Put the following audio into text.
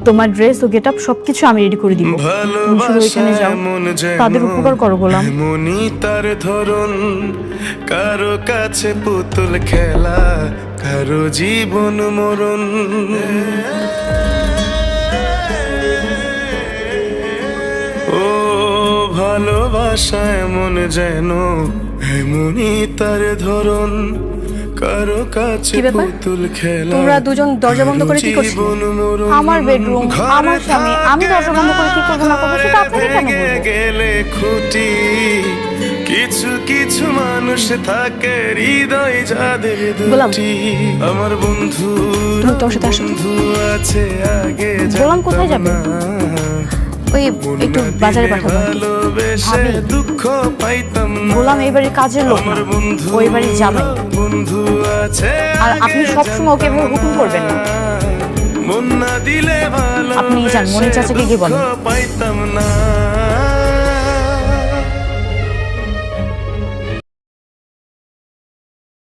তোমার ড্রেস ও গেটআপ সবকিছু আমি রেডি করে দিব। তুমি শুধু এখানে যাও, তাদের উপকার করো গোলাম। মনি তার ধরন, কারো কাছে পুতুল খেলা, কারো জীবন মরণ। ও ভালোবাসা এমন যেন, এমনই তার ধরন, কারো কাছে পুতুল খেলা। তোমরা দুজন দরজা বন্ধ করে কি করছো? আমার বেডরুম, আমার স্বামী, আমি দরজা বন্ধ করে কি করবো না করবো সেটা আপনাকে কেন বলবো? গেলে খুঁটি, কিছু কিছু মানুষ থাকে হৃদয় যাদের দুটি। আমার বন্ধু বন্ধু আছে আগে গোলাম কোথায় যাবে? ওই একটু বাজারে পাঠাবো। ভাবি, দুঃখ পাইতাম না। গোলাম এই বাড়ির কাজের লোক না, ওই বাড়ির জামাই। বন্ধু আছে আর আপনি সবসময় ওকে এভাবে হুকুম করবেন না। মন না দিলে ভালো আপনি যান, মনির চাচাকে গিয়ে বলেন। পাইতাম না।